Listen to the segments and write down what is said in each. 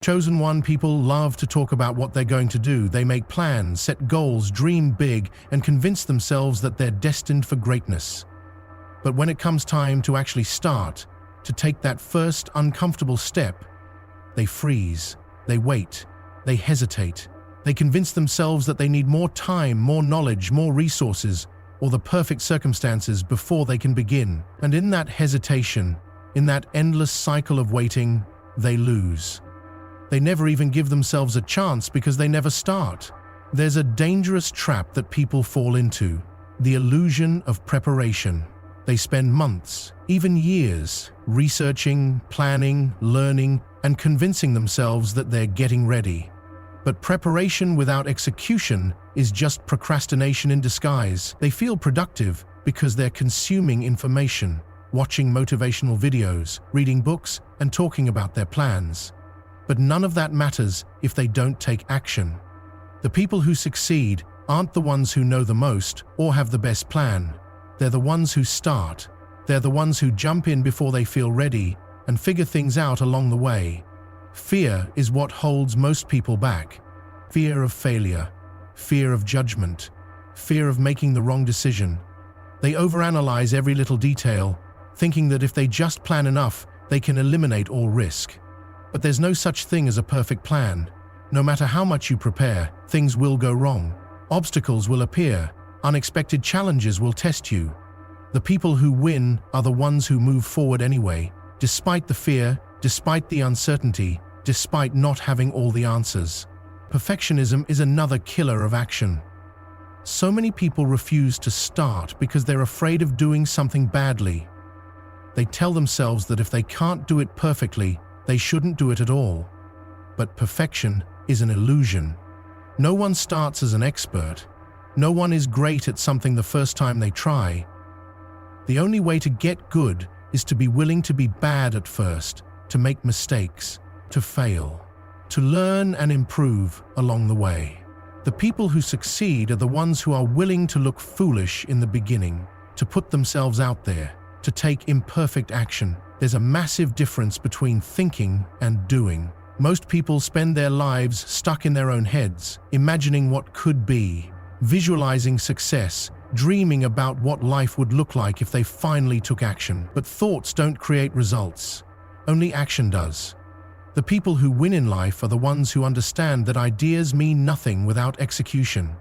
Chosen one people love to talk about what they're going to do. They make plans, set goals, dream big, and convince themselves that they're destined for greatness. But when it comes time to actually start, to take that first uncomfortable step, they freeze, they wait, they hesitate. They convince themselves that they need more time, more knowledge, more resources, or the perfect circumstances before they can begin. And in that hesitation, in that endless cycle of waiting, they lose. They never even give themselves a chance because they never start. There's a dangerous trap that people fall into, the illusion of preparation. They spend months, even years, researching, planning, learning, and convincing themselves that they're getting ready. But preparation without execution is just procrastination in disguise. They feel productive because they're consuming information, watching motivational videos, reading books, and talking about their plans. But none of that matters if they don't take action. The people who succeed aren't the ones who know the most or have the best plan. They're the ones who start. They're the ones who jump in before they feel ready and figure things out along the way. Fear is what holds most people back. Fear of failure, fear of judgment, fear of making the wrong decision. They overanalyze every little detail, thinking that if they just plan enough, they can eliminate all risk. But there's no such thing as a perfect plan. No matter how much you prepare, things will go wrong. Obstacles will appear. Unexpected challenges will test you. The people who win are the ones who move forward anyway, despite the fear, despite the uncertainty, despite not having all the answers. Perfectionism is another killer of action. So many people refuse to start because they're afraid of doing something badly. They tell themselves that if they can't do it perfectly, they shouldn't do it at all. But perfection is an illusion. No one starts as an expert. No one is great at something the first time they try. The only way to get good is to be willing to be bad at first, to make mistakes, to fail, to learn and improve along the way. The people who succeed are the ones who are willing to look foolish in the beginning, to put themselves out there, to take imperfect action. There's a massive difference between thinking and doing. Most people spend their lives stuck in their own heads, imagining what could be, visualizing success, dreaming about what life would look like if they finally took action. But thoughts don't create results. Only action does. The people who win in life are the ones who understand that ideas mean nothing without execution,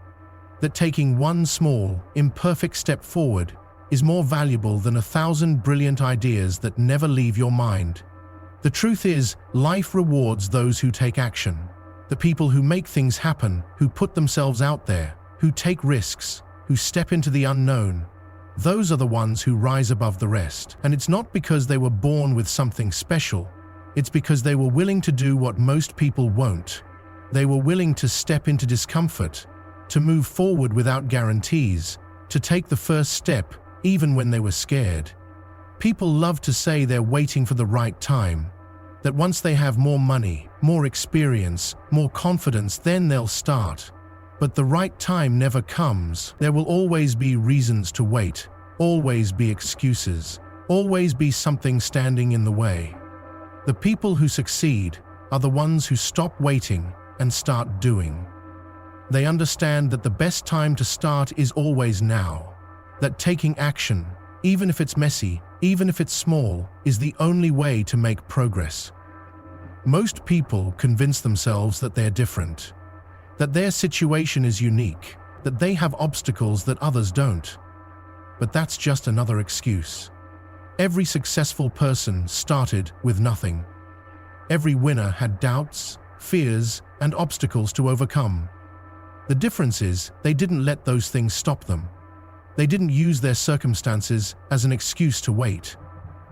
that taking one small, imperfect step forward is more valuable than 1,000 brilliant ideas that never leave your mind. The truth is, life rewards those who take action. The people who make things happen, who put themselves out there, who take risks, who step into the unknown. Those are the ones who rise above the rest. And it's not because they were born with something special. It's because they were willing to do what most people won't. They were willing to step into discomfort, to move forward without guarantees, to take the first step even when they were scared. People love to say they're waiting for the right time, that once they have more money, more experience, more confidence, then they'll start. But the right time never comes. There will always be reasons to wait, always be excuses, always be something standing in the way. The people who succeed are the ones who stop waiting and start doing. They understand that the best time to start is always now, that taking action, even if it's messy, even if it's small, is the only way to make progress. Most people convince themselves that they're different, that their situation is unique, that they have obstacles that others don't. But that's just another excuse. Every successful person started with nothing. Every winner had doubts, fears, and obstacles to overcome. The difference is, they didn't let those things stop them. They didn't use their circumstances as an excuse to wait.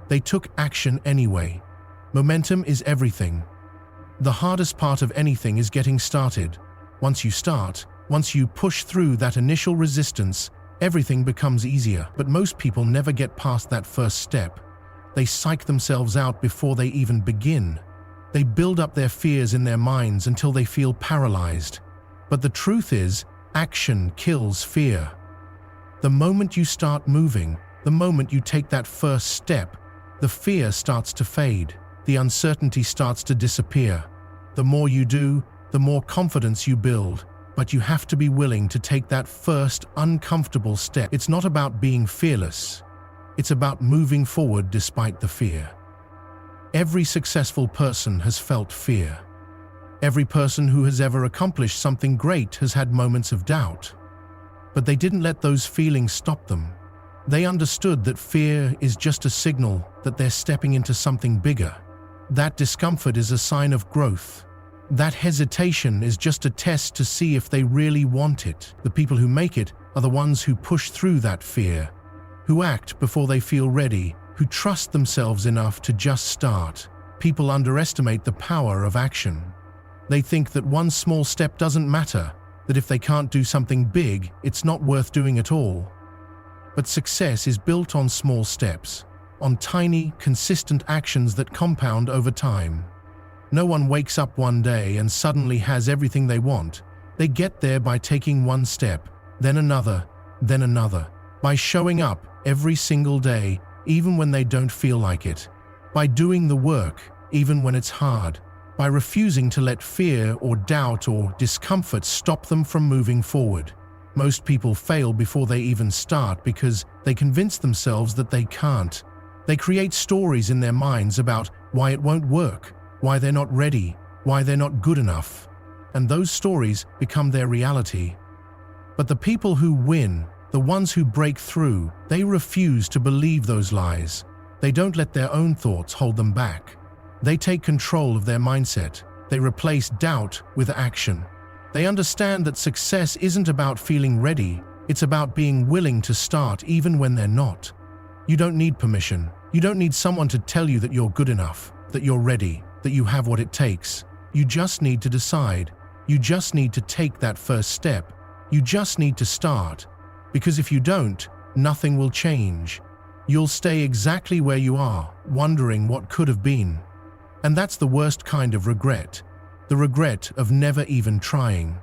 They took action anyway. Momentum is everything. The hardest part of anything is getting started. Once you start, once you push through that initial resistance, everything becomes easier. But most people never get past that first step. They psych themselves out before they even begin. They build up their fears in their minds until they feel paralyzed. But the truth is, action kills fear. The moment you start moving, the moment you take that first step, the fear starts to fade, the uncertainty starts to disappear. The more you do, the more confidence you build. But you have to be willing to take that first uncomfortable step. It's not about being fearless. It's about moving forward despite the fear. Every successful person has felt fear. Every person who has ever accomplished something great has had moments of doubt. But they didn't let those feelings stop them. They understood that fear is just a signal that they're stepping into something bigger. That discomfort is a sign of growth. That hesitation is just a test to see if they really want it. The people who make it are the ones who push through that fear, who act before they feel ready, who trust themselves enough to just start. People underestimate the power of action. They think that one small step doesn't matter, that if they can't do something big, it's not worth doing at all. But success is built on small steps, on tiny, consistent actions that compound over time. No one wakes up one day and suddenly has everything they want. They get there by taking one step, then another, by showing up every single day, even when they don't feel like it, by doing the work, even when it's hard, by refusing to let fear or doubt or discomfort stop them from moving forward. Most people fail before they even start because they convince themselves that they can't. They create stories in their minds about why it won't work, why they're not ready, why they're not good enough. And those stories become their reality. But the people who win, the ones who break through, they refuse to believe those lies. They don't let their own thoughts hold them back. They take control of their mindset. They replace doubt with action. They understand that success isn't about feeling ready, it's about being willing to start even when they're not. You don't need permission. You don't need someone to tell you that you're good enough, that you're ready, that you have what it takes. You just need to decide. You just need to take that first step. You just need to start. Because if you don't, nothing will change. You'll stay exactly where you are, wondering what could have been. And that's the worst kind of regret, the regret of never even trying.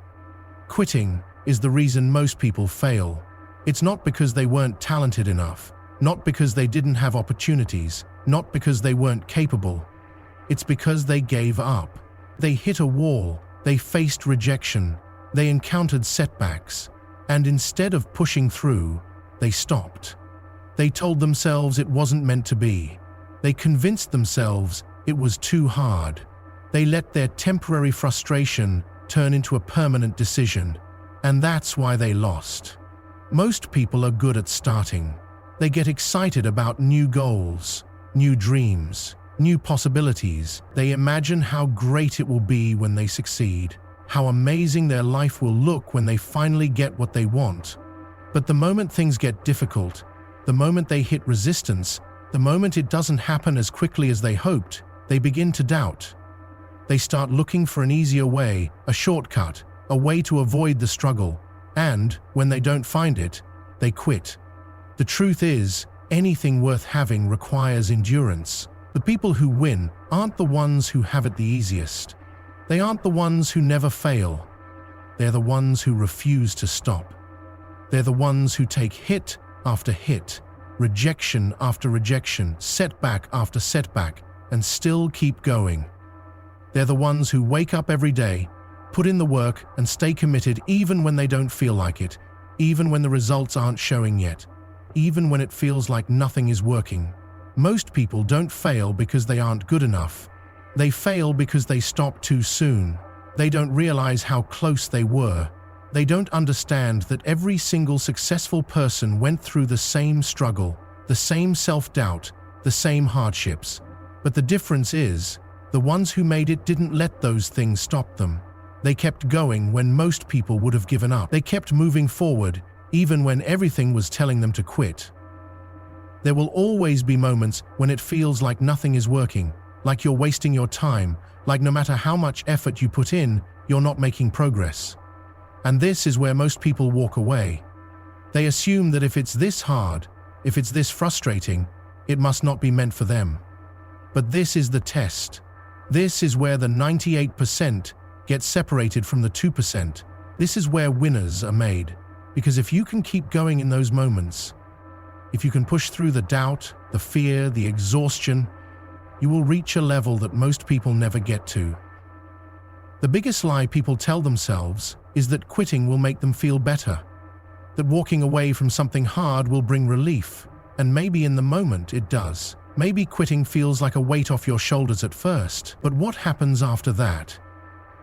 Quitting is the reason most people fail. It's not because they weren't talented enough, not because they didn't have opportunities, not because they weren't capable. It's because they gave up. They hit a wall, they faced rejection, they encountered setbacks, and instead of pushing through, they stopped. They told themselves it wasn't meant to be. They convinced themselves it was too hard. They let their temporary frustration turn into a permanent decision, and that's why they lost. Most people are good at starting. They get excited about new goals, new dreams, new possibilities. They imagine how great it will be when they succeed, how amazing their life will look when they finally get what they want. But the moment things get difficult, the moment they hit resistance, the moment it doesn't happen as quickly as they hoped, they begin to doubt. They start looking for an easier way, a shortcut, a way to avoid the struggle, and, when they don't find it, they quit. The truth is, anything worth having requires endurance. The people who win aren't the ones who have it the easiest. They aren't the ones who never fail. They're the ones who refuse to stop. They're the ones who take hit after hit, rejection after rejection, setback after setback, and still keep going. They're the ones who wake up every day, put in the work, and stay committed even when they don't feel like it, even when the results aren't showing yet, even when it feels like nothing is working. Most people don't fail because they aren't good enough. They fail because they stop too soon. They don't realize how close they were. They don't understand that every single successful person went through the same struggle, the same self-doubt, the same hardships. But the difference is, the ones who made it didn't let those things stop them. They kept going when most people would have given up. They kept moving forward, even when everything was telling them to quit. There will always be moments when it feels like nothing is working, like you're wasting your time, like no matter how much effort you put in, you're not making progress. And this is where most people walk away. They assume that if it's this hard, if it's this frustrating, it must not be meant for them. But this is the test. This is where the 98% get separated from the 2%. This is where winners are made. Because if you can keep going in those moments, if you can push through the doubt, the fear, the exhaustion, you will reach a level that most people never get to. The biggest lie people tell themselves is that quitting will make them feel better, that walking away from something hard will bring relief, and maybe in the moment it does. Maybe quitting feels like a weight off your shoulders at first, but what happens after that?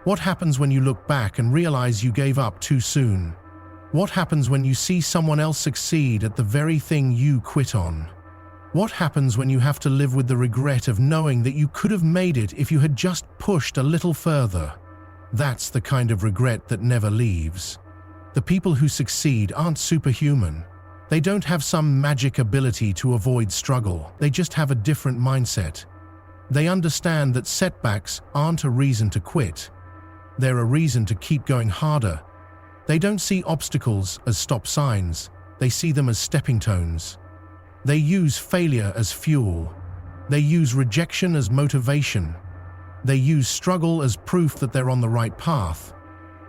What happens when you look back and realize you gave up too soon? What happens when you see someone else succeed at the very thing you quit on? What happens when you have to live with the regret of knowing that you could have made it if you had just pushed a little further? That's the kind of regret that never leaves. The people who succeed aren't superhuman. They don't have some magic ability to avoid struggle. They just have a different mindset. They understand that setbacks aren't a reason to quit. They're a reason to keep going harder. They don't see obstacles as stop signs. They see them as stepping stones. They use failure as fuel. They use rejection as motivation. They use struggle as proof that they're on the right path.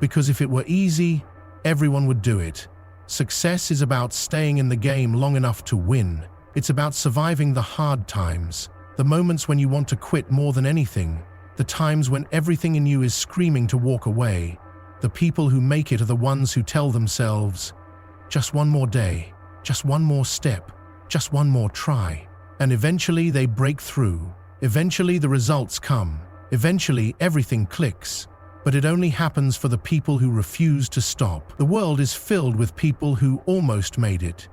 Because if it were easy, everyone would do it. Success is about staying in the game long enough to win. It's about surviving the hard times, the moments when you want to quit more than anything, the times when everything in you is screaming to walk away. The people who make it are the ones who tell themselves, just one more day, just one more step, just one more try. And eventually they break through. Eventually the results come. Eventually everything clicks. But it only happens for the people who refuse to stop. The world is filled with people who almost made it.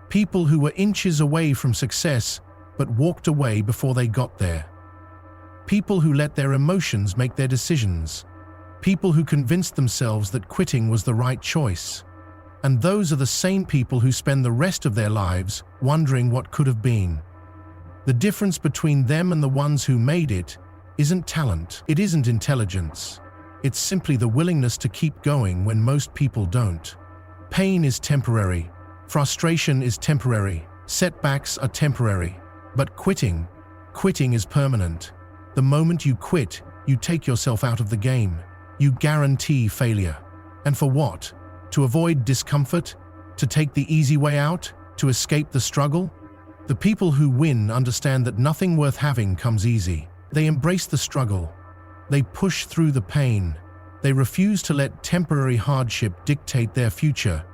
People who were inches away from success, but walked away before they got there. People who let their emotions make their decisions. People who convinced themselves that quitting was the right choice. And those are the same people who spend the rest of their lives wondering what could have been. The difference between them and the ones who made it isn't talent. It isn't intelligence. It's simply the willingness to keep going when most people don't. Pain is temporary. Frustration is temporary. Setbacks are temporary. But quitting is permanent. The moment you quit, you take yourself out of the game. You guarantee failure. And for what? To avoid discomfort? To take the easy way out? To escape the struggle? The people who win understand that nothing worth having comes easy. They embrace the struggle. They push through the pain. They refuse to let temporary hardship dictate their future.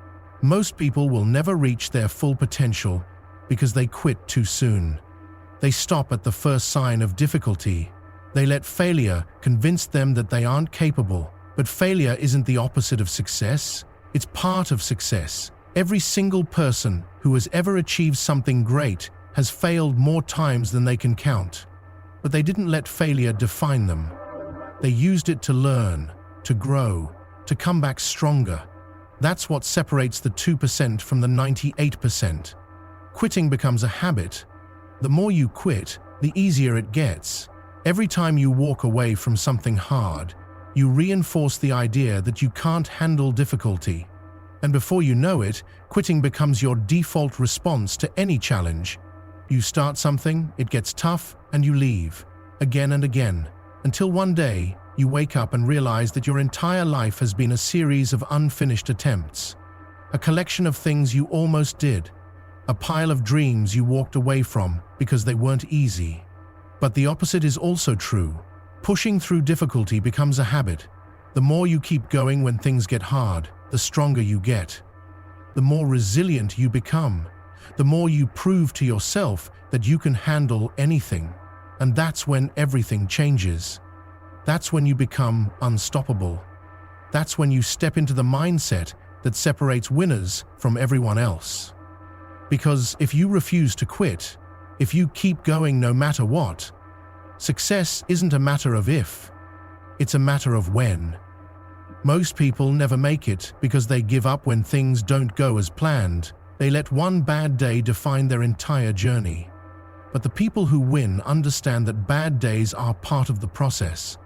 Most people will never reach their full potential because they quit too soon. They stop at the first sign of difficulty. They let failure convince them that they aren't capable. But failure isn't the opposite of success. It's part of success. Every single person who has ever achieved something great has failed more times than they can count. But they didn't let failure define them. They used it to learn, to grow, to come back stronger. That's what separates the 2% from the 98%. Quitting becomes a habit. The more you quit, the easier it gets. Every time you walk away from something hard, you reinforce the idea that you can't handle difficulty. And before you know it, quitting becomes your default response to any challenge. You start something, it gets tough, and you leave, again and again, until one day you wake up and realize that your entire life has been a series of unfinished attempts. A collection of things you almost did. A pile of dreams you walked away from because they weren't easy. But the opposite is also true. Pushing through difficulty becomes a habit. The more you keep going when things get hard, the stronger you get. The more resilient you become. The more you prove to yourself that you can handle anything. And that's when everything changes. That's when you become unstoppable. That's when you step into the mindset that separates winners from everyone else. Because if you refuse to quit, if you keep going no matter what, success isn't a matter of if, it's a matter of when. Most people never make it because they give up when things don't go as planned. They let one bad day define their entire journey. But the people who win understand that bad days are part of the process,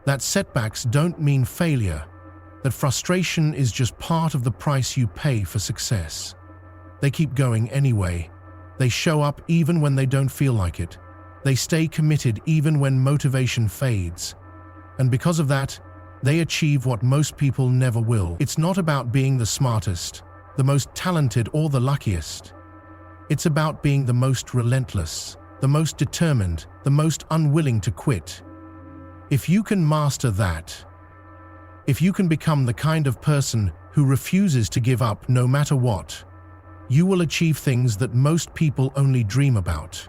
that setbacks don't mean failure, that frustration is just part of the price you pay for success. They keep going anyway. They show up even when they don't feel like it. They stay committed even when motivation fades. And because of that, they achieve what most people never will. It's not about being the smartest, the most talented, or the luckiest. It's about being the most relentless, the most determined, the most unwilling to quit. If you can master that, If you can become the kind of person who refuses to give up no matter what, you will achieve things that most people only dream about.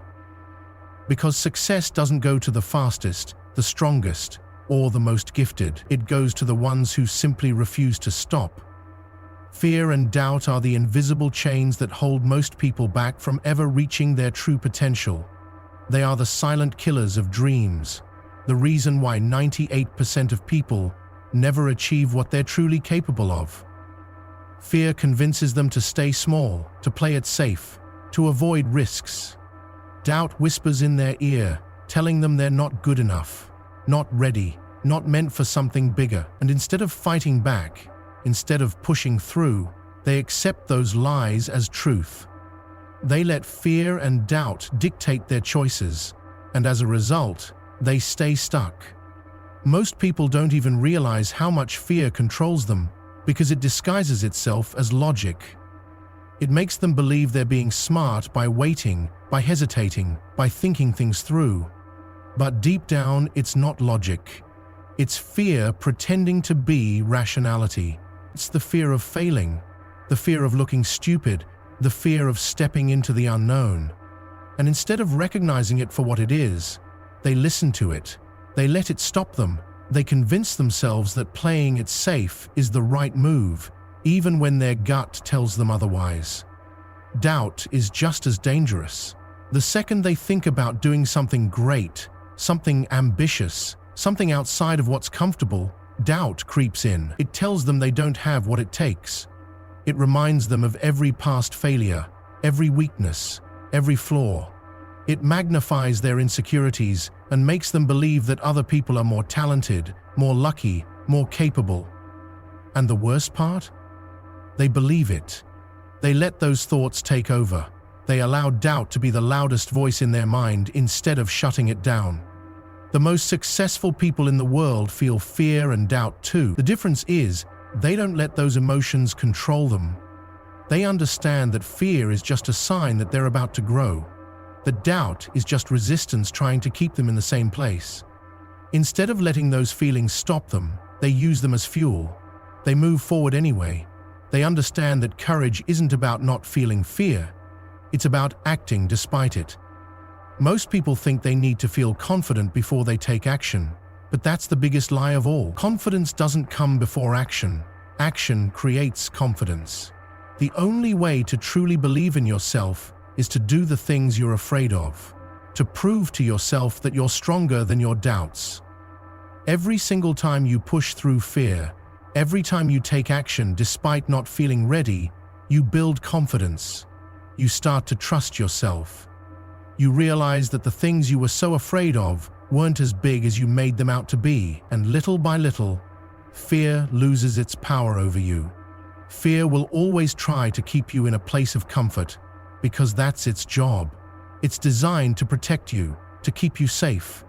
Because success doesn't go to the fastest, the strongest, or the most gifted. It goes to the ones who simply refuse to stop. Fear and doubt are the invisible chains that hold most people back from ever reaching their true potential. They are the silent killers of dreams, the reason why 98% of people never achieve what they're truly capable of. Fear convinces them to stay small, to play it safe, to avoid risks. Doubt whispers in their ear, telling them they're not good enough, not ready, not meant for something bigger. And instead of fighting back, instead of pushing through, they accept those lies as truth. They let fear and doubt dictate their choices, and as a result, they stay stuck. Most people don't even realize how much fear controls them because it disguises itself as logic. It makes them believe they're being smart by waiting, by hesitating, by thinking things through. But deep down, it's not logic. It's fear pretending to be rationality. It's the fear of failing, the fear of looking stupid, the fear of stepping into the unknown. And instead of recognizing it for what it is, they listen to it. They let it stop them. They convince themselves that playing it safe is the right move, even when their gut tells them otherwise. Doubt is just as dangerous. The second they think about doing something great, something ambitious, something outside of what's comfortable, doubt creeps in. It tells them they don't have what it takes. It reminds them of every past failure, every weakness, every flaw. It magnifies their insecurities and makes them believe that other people are more talented, more lucky, more capable. And the worst part? They believe it. They let those thoughts take over. They allow doubt to be the loudest voice in their mind instead of shutting it down. The most successful people in the world feel fear and doubt too. The difference is, they don't let those emotions control them. They understand that fear is just a sign that they're about to grow. That doubt is just resistance trying to keep them in the same place. Instead of letting those feelings stop them, they use them as fuel. They move forward anyway. They understand that courage isn't about not feeling fear. It's about acting despite it. Most people think they need to feel confident before they take action, but that's the biggest lie of all. Confidence doesn't come before action. Action creates confidence. The only way to truly believe in yourself is to do the things you're afraid of, to prove to yourself that you're stronger than your doubts. Every single time you push through fear, every time you take action despite not feeling ready, you build confidence. You start to trust yourself. You realize that the things you were so afraid of weren't as big as you made them out to be, and little by little, fear loses its power over you. Fear will always try to keep you in a place of comfort, because that's its job. It's designed to protect you, to keep you safe.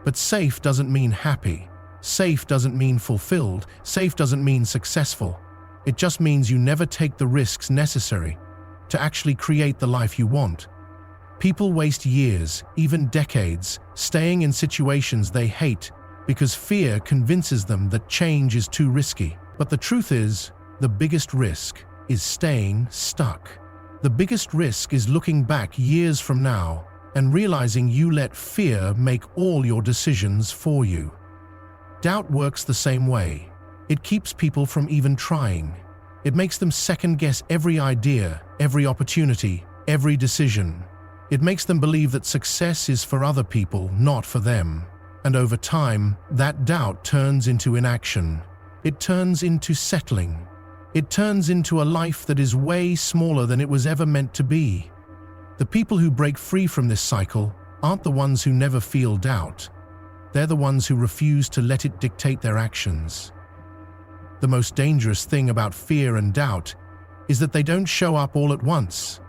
But safe doesn't mean happy. Safe doesn't mean fulfilled. Safe doesn't mean successful. It just means you never take the risks necessary to actually create the life you want. People waste years, even decades, staying in situations they hate because fear convinces them that change is too risky. But the truth is, the biggest risk is staying stuck. The biggest risk is looking back years from now and realizing you let fear make all your decisions for you. Doubt works the same way. It keeps people from even trying. It makes them second-guess every idea, every opportunity, every decision. It makes them believe that success is for other people, not for them. And over time, that doubt turns into inaction. It turns into settling. It turns into a life that is way smaller than it was ever meant to be. The people who break free from this cycle aren't the ones who never feel doubt. They're the ones who refuse to let it dictate their actions. The most dangerous thing about fear and doubt is that they don't show up all at once.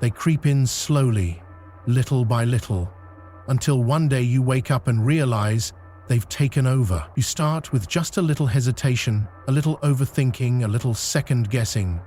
They creep in slowly, little by little, until one day you wake up and realize they've taken over. You start with just a little hesitation, a little overthinking, a little second-guessing.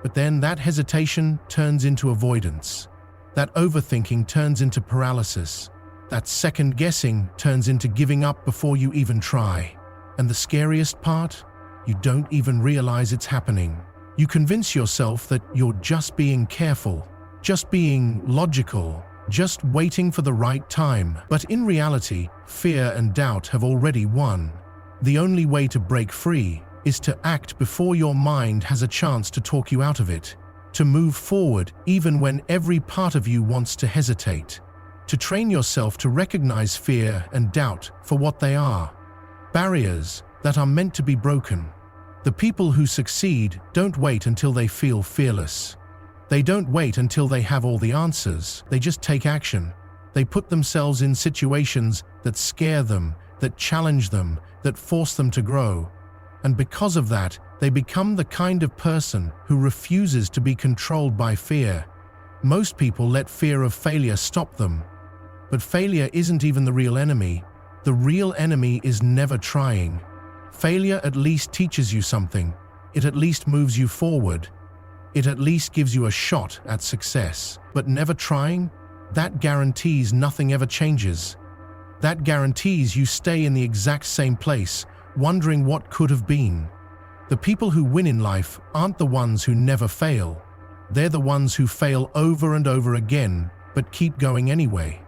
But then that hesitation turns into avoidance. That overthinking turns into paralysis. That second-guessing turns into giving up before you even try. And the scariest part? You don't even realize it's happening. You convince yourself that you're just being careful, just being logical, just waiting for the right time. But in reality, fear and doubt have already won. The only way to break free is to act before your mind has a chance to talk you out of it, to move forward even when every part of you wants to hesitate, to train yourself to recognize fear and doubt for what they are, barriers that are meant to be broken. The people who succeed don't wait until they feel fearless. They don't wait until they have all the answers. They just take action. They put themselves in situations that scare them, that challenge them, that force them to grow. And because of that, they become the kind of person who refuses to be controlled by fear. Most people let fear of failure stop them. But failure isn't even the real enemy. The real enemy is never trying. Failure at least teaches you something. It at least moves you forward. It at least gives you a shot at success. But never trying? That guarantees nothing ever changes. That guarantees you stay in the exact same place, wondering what could have been. The people who win in life aren't the ones who never fail. They're the ones who fail over and over again, but keep going anyway.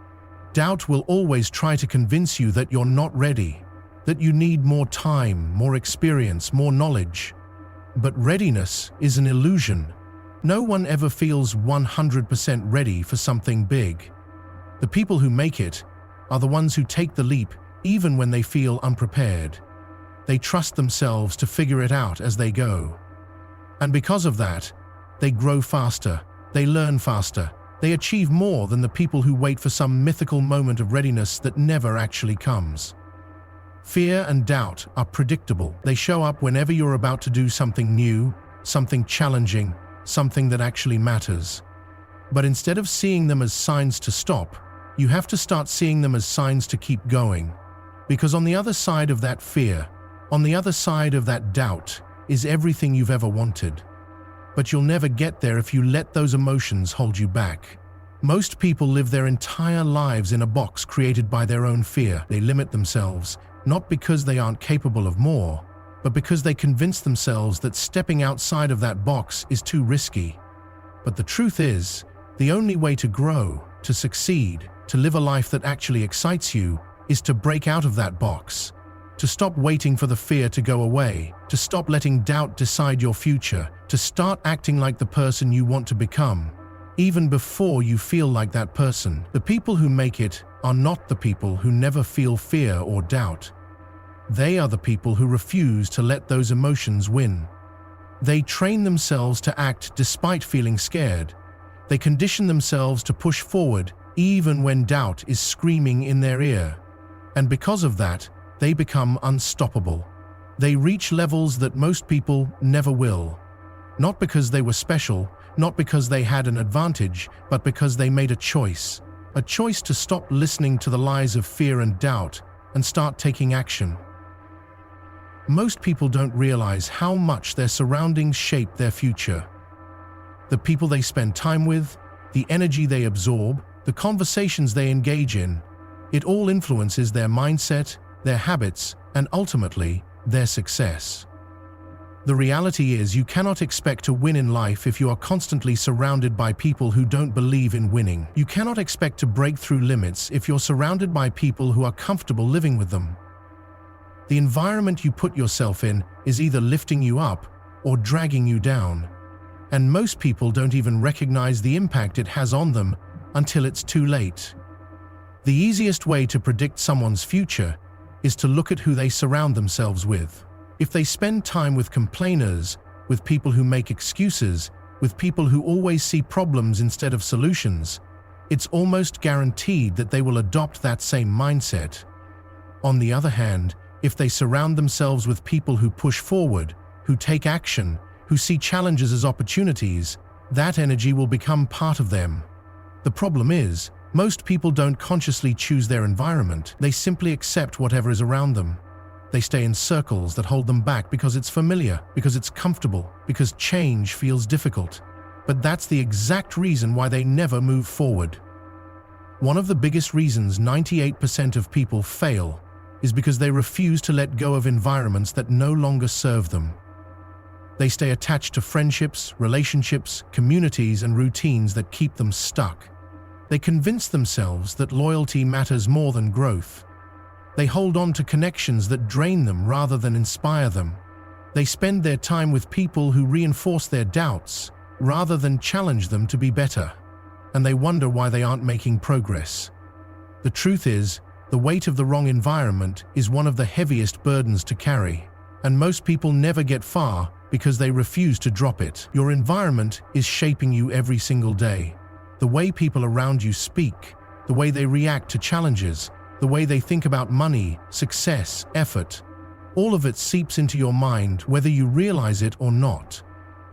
Doubt will always try to convince you that you're not ready, that you need more time, more experience, more knowledge. But readiness is an illusion. No one ever feels 100% ready for something big. The people who make it are the ones who take the leap even when they feel unprepared. They trust themselves to figure it out as they go. And because of that, they grow faster, they learn faster, they achieve more than the people who wait for some mythical moment of readiness that never actually comes. Fear and doubt are predictable. They show up whenever you're about to do something new, something challenging, something that actually matters. But instead of seeing them as signs to stop, you have to start seeing them as signs to keep going. Because on the other side of that fear, on the other side of that doubt, is everything you've ever wanted. But you'll never get there if you let those emotions hold you back. Most people live their entire lives in a box created by their own fear. They limit themselves, not because they aren't capable of more, but because they convince themselves that stepping outside of that box is too risky. But the truth is, the only way to grow, to succeed, to live a life that actually excites you, is to break out of that box, to stop waiting for the fear to go away, to stop letting doubt decide your future, to start acting like the person you want to become, even before you feel like that person. The people who make it are not the people who never feel fear or doubt. They are the people who refuse to let those emotions win. They train themselves to act despite feeling scared. They condition themselves to push forward even when doubt is screaming in their ear. And because of that, they become unstoppable. They reach levels that most people never will. Not because they were special, not because they had an advantage, but because they made a choice to stop listening to the lies of fear and doubt and start taking action. Most people don't realize how much their surroundings shape their future. The people they spend time with, the energy they absorb, the conversations they engage in, it all influences their mindset, their habits, and ultimately, their success. The reality is you cannot expect to win in life if you are constantly surrounded by people who don't believe in winning. You cannot expect to break through limits if you're surrounded by people who are comfortable living with them. The environment you put yourself in is either lifting you up or dragging you down. And most people don't even recognize the impact it has on them until it's too late. The easiest way to predict someone's future is to look at who they surround themselves with. If they spend time with complainers, with people who make excuses, with people who always see problems instead of solutions, it's almost guaranteed that they will adopt that same mindset. On the other hand, if they surround themselves with people who push forward, who take action, who see challenges as opportunities, that energy will become part of them. The problem is, most people don't consciously choose their environment. They simply accept whatever is around them. They stay in circles that hold them back because it's familiar, because it's comfortable, because change feels difficult. But that's the exact reason why they never move forward. One of the biggest reasons 98% of people fail is because they refuse to let go of environments that no longer serve them. They stay attached to friendships, relationships, communities, and routines that keep them stuck. They convince themselves that loyalty matters more than growth. They hold on to connections that drain them rather than inspire them. They spend their time with people who reinforce their doubts rather than challenge them to be better. And they wonder why they aren't making progress. The truth is, the weight of the wrong environment is one of the heaviest burdens to carry. And most people never get far because they refuse to drop it. Your environment is shaping you every single day. The way people around you speak, the way they react to challenges, the way they think about money, success, effort, all of it seeps into your mind whether you realize it or not.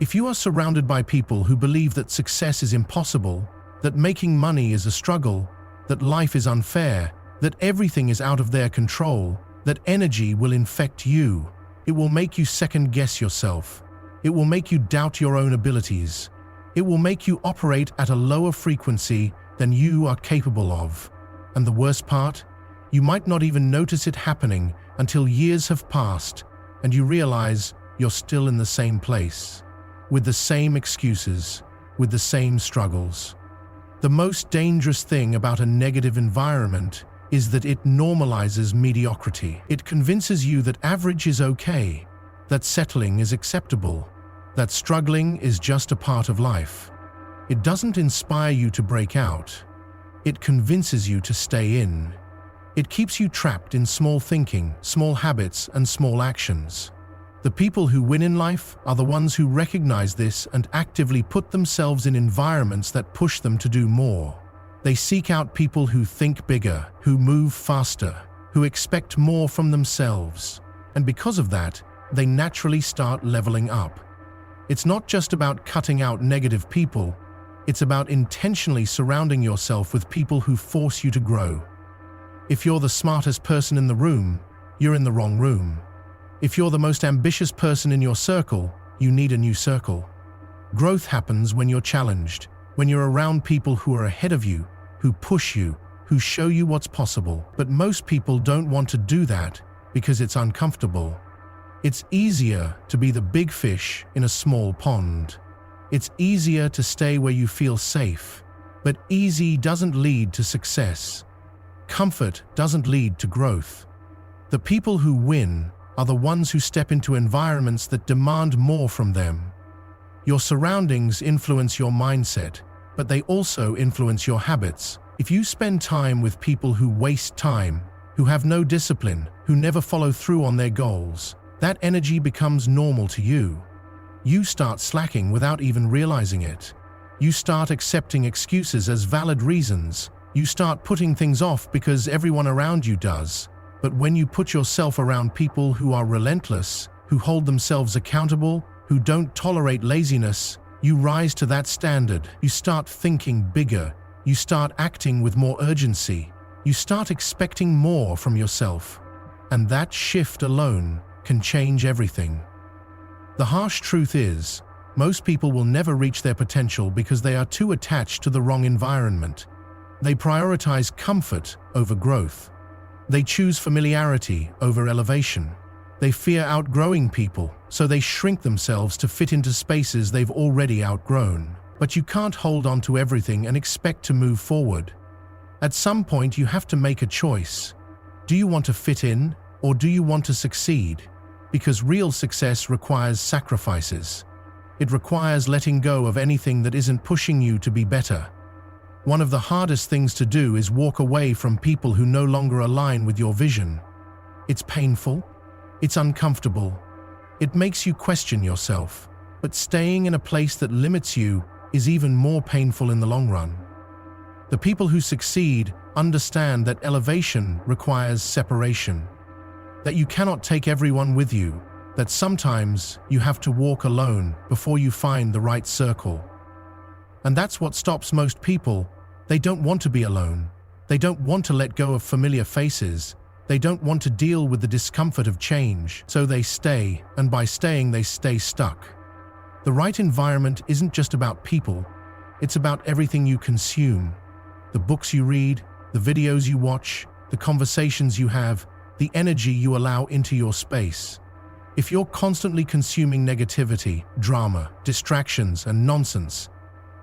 If you are surrounded by people who believe that success is impossible, that making money is a struggle, that life is unfair, that everything is out of their control, that energy will infect you, it will make you second-guess yourself. It will make you doubt your own abilities. It will make you operate at a lower frequency than you are capable of. And the worst part? You might not even notice it happening until years have passed and you realize you're still in the same place, with the same excuses, with the same struggles. The most dangerous thing about a negative environment is that it normalizes mediocrity. It convinces you that average is okay, that settling is acceptable, that struggling is just a part of life. It doesn't inspire you to break out. It convinces you to stay in. It keeps you trapped in small thinking, small habits, and small actions. The people who win in life are the ones who recognize this and actively put themselves in environments that push them to do more. They seek out people who think bigger, who move faster, who expect more from themselves. And because of that, they naturally start leveling up. It's not just about cutting out negative people, it's about intentionally surrounding yourself with people who force you to grow. If you're the smartest person in the room, you're in the wrong room. If you're the most ambitious person in your circle, you need a new circle. Growth happens when you're challenged, when you're around people who are ahead of you, who push you, who show you what's possible. But most people don't want to do that because it's uncomfortable. It's easier to be the big fish in a small pond. It's easier to stay where you feel safe. But easy doesn't lead to success. Comfort doesn't lead to growth. The people who win are the ones who step into environments that demand more from them. Your surroundings influence your mindset, but they also influence your habits. If you spend time with people who waste time, who have no discipline, who never follow through on their goals, that energy becomes normal to you. You start slacking without even realizing it. You start accepting excuses as valid reasons. You start putting things off because everyone around you does. But when you put yourself around people who are relentless, who hold themselves accountable, who don't tolerate laziness, you rise to that standard. You start thinking bigger. You start acting with more urgency. You start expecting more from yourself. And that shift alone can change everything. The harsh truth is, most people will never reach their potential because they are too attached to the wrong environment. They prioritize comfort over growth. They choose familiarity over elevation. They fear outgrowing people, so they shrink themselves to fit into spaces they've already outgrown. But you can't hold on to everything and expect to move forward. At some point, you have to make a choice. Do you want to fit in, or do you want to succeed? Because real success requires sacrifices. It requires letting go of anything that isn't pushing you to be better. One of the hardest things to do is walk away from people who no longer align with your vision. It's painful. It's uncomfortable. It makes you question yourself. But staying in a place that limits you is even more painful in the long run. The people who succeed understand that elevation requires separation. That you cannot take everyone with you. That sometimes you have to walk alone before you find the right circle. And that's what stops most people. They don't want to be alone. They don't want to let go of familiar faces. They don't want to deal with the discomfort of change, so they stay, and by staying they stay stuck. The right environment isn't just about people, it's about everything you consume. The books you read, the videos you watch, the conversations you have, the energy you allow into your space. If you're constantly consuming negativity, drama, distractions, and nonsense,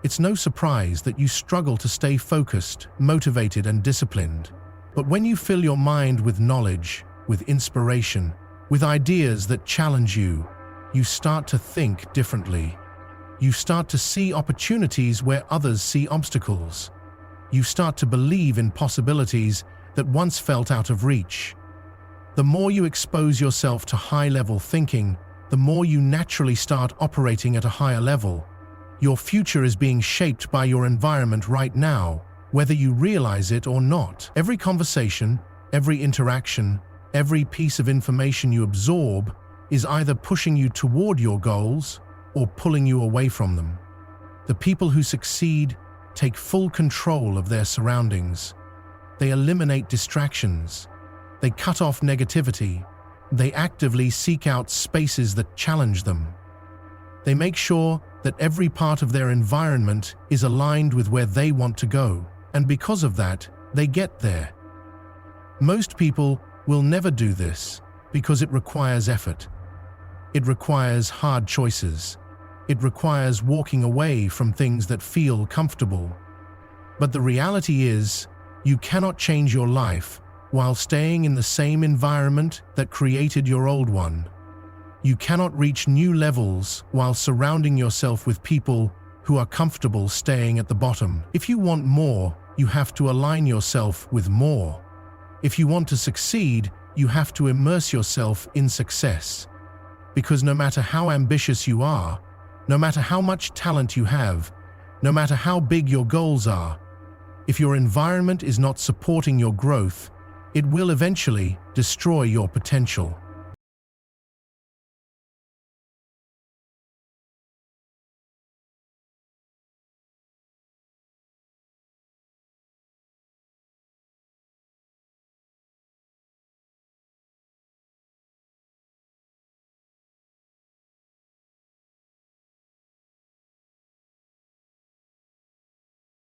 it's no surprise that you struggle to stay focused, motivated, and disciplined. But when you fill your mind with knowledge, with inspiration, with ideas that challenge you, you start to think differently. You start to see opportunities where others see obstacles. You start to believe in possibilities that once felt out of reach. The more you expose yourself to high-level thinking, the more you naturally start operating at a higher level. Your future is being shaped by your environment right now, whether you realize it or not. Every conversation, every interaction, every piece of information you absorb is either pushing you toward your goals or pulling you away from them. The people who succeed take full control of their surroundings. They eliminate distractions. They cut off negativity. They actively seek out spaces that challenge them. They make sure that every part of their environment is aligned with where they want to go, and because of that, they get there. Most people will never do this because it requires effort. It requires hard choices. It requires walking away from things that feel comfortable. But the reality is, you cannot change your life while staying in the same environment that created your old one. You cannot reach new levels while surrounding yourself with people who are comfortable staying at the bottom. If you want more, you have to align yourself with more. If you want to succeed, you have to immerse yourself in success. Because no matter how ambitious you are, no matter how much talent you have, no matter how big your goals are, if your environment is not supporting your growth, it will eventually destroy your potential.